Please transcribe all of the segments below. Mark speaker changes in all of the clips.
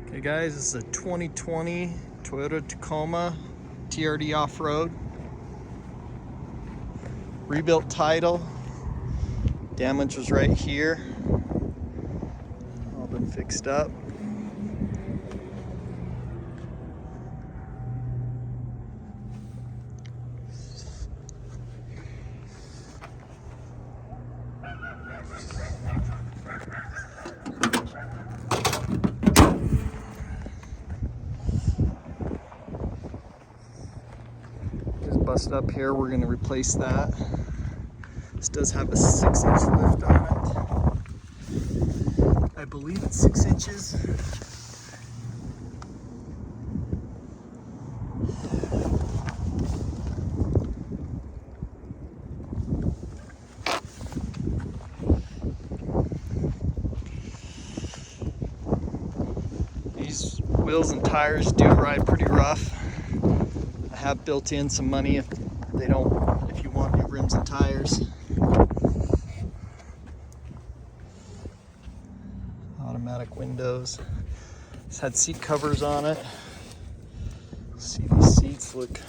Speaker 1: Okay guys, this is a 2020 Toyota Tacoma TRD Off Road. Rebuilt title. Damage was right here. All been fixed up. Busted up here, we're going to replace that. This does have a 6-inch lift on it. I believe it's 6 inches. These wheels and tires do ride pretty rough. I have built in some money if you want new rims and tires. Automatic windows. It's had seat covers on it. See, these seats look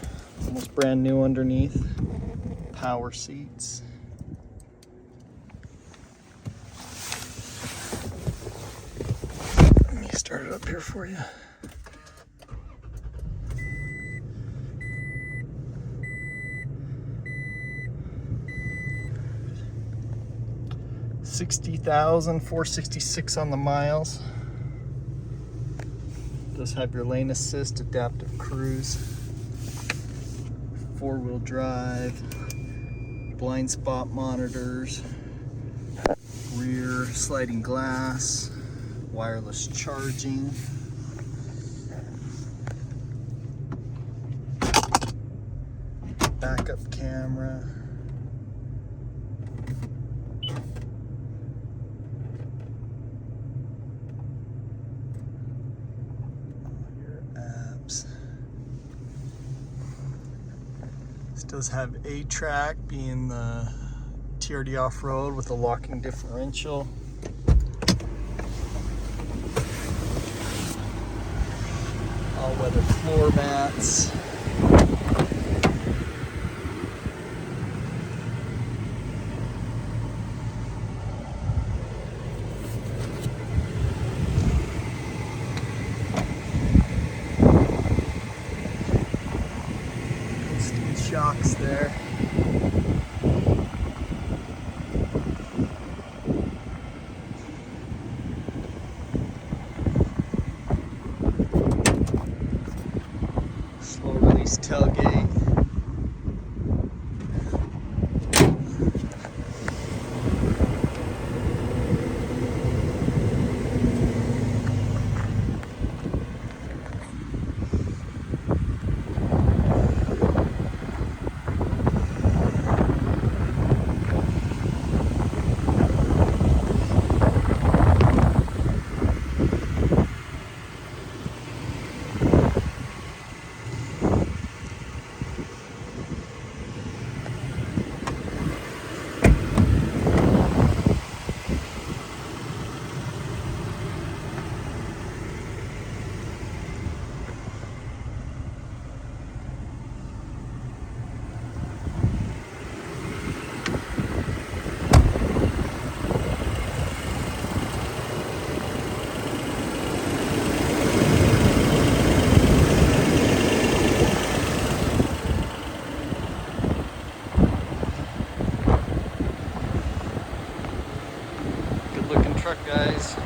Speaker 1: almost brand new underneath. Power seats. Let me start it up here for you. $60,466 on the miles. Does have your lane assist, adaptive cruise, 4-wheel drive, blind spot monitors, rear sliding glass, wireless charging, backup camera. This does have A Trac, being the TRD Off Road with a locking differential. All-weather floor mats. Shocks there. Slow release tailgate. Good looking truck, guys.